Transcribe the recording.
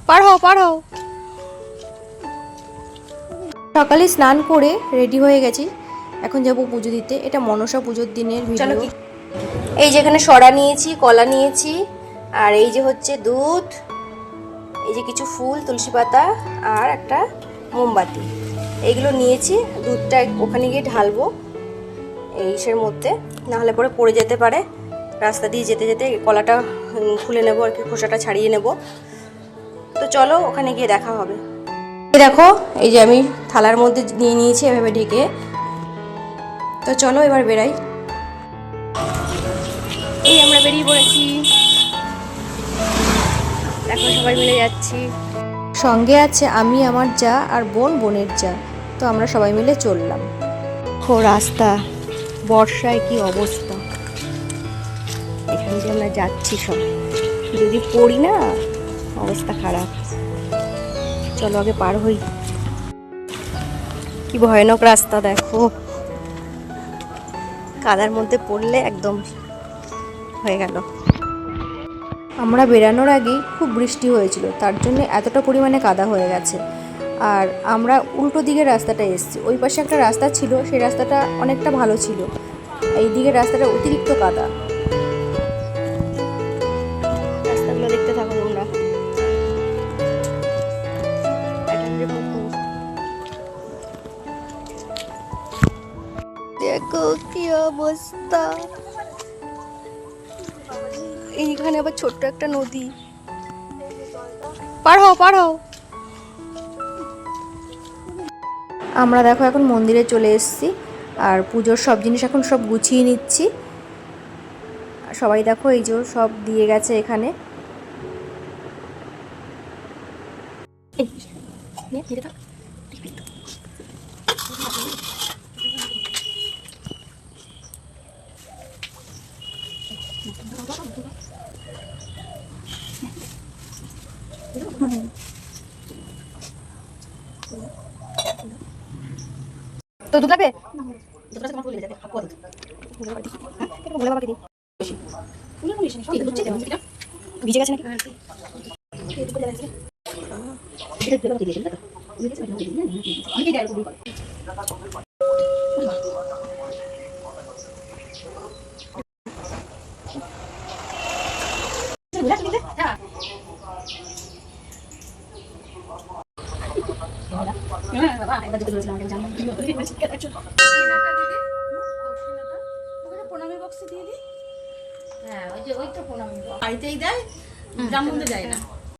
পার হও। সকালে স্নান করে রেডি হয়ে গেছি, এখন যাব পুজো দিতে। এটা মনসা পুজোর দিনের ভিডিও। এই যেখানে সরা নিয়েছি, কলা নিয়েছি, আর এই যে হচ্ছে দুধ, এই যে কিছু ফুল, তুলসী পাতা আর একটা মোমবাতি, এইগুলো নিয়েছি। দুধটা ওখানে গিয়ে ঢালবো এইসের মধ্যে, নাহলে পরে পড়ে যেতে পারে। রাস্তা দিয়ে যেতে যেতে কলাটা খুলে নেবো আর কি, খোসাটা ছাড়িয়ে নেব। তো চলো ওখানে গিয়ে দেখা হবে। দেখো এই যে আমি থালার মধ্যে নিয়ে নিয়েছি এভাবে ঢেকে। তো চলো এবার বেরাই। এই আমরা বেরিয়ে পড়েছি, এখন সবাই মিলে যাচ্ছি। সঙ্গে আছে আমি, আমার যা আর বোনের যা। তো আমরা সবাই মিলে চললাম। ও রাস্তা, বর্ষায় কি অবস্থা, এখান দিয়ে আমরা যাচ্ছি সব, যদি পড়ি না অবস্থা খারাপ। চলো আগে পার হই। কি ভয়ানক রাস্তা দেখো, কাদার মধ্যে পড়লে একদম হয়ে গেল। আমরা বেরানোর আগেই খুব বৃষ্টি হয়েছিল, তার জন্য এতটা পরিমাণে কাদা হয়ে গেছে। আর আমরা উল্টো দিকের রাস্তাটা এসেছি, ওই পাশে একটা রাস্তা ছিল, সেই রাস্তাটা অনেকটা ভালো ছিল, এই দিকের রাস্তাটা অতিরিক্ত কাদা। রাস্তাগুলো দেখতে থাকো তোমরা। দেখো কি অবস্থা, এইখানে আবার ছোট্ট একটা নদী। পার হও। আমরা দেখো এখন মন্দিরে চলে এসেছি, আর পুজোর সব জিনিস এখন সব গুছিয়ে নিচ্ছি। সবাই দেখো এই যে সব দিয়ে গেছে এখানে। তো দুধ লাগবে, ভিজে গেছে নাকি? বাড়িতেই দেয়, ব্রাহ্মণদের যায় না।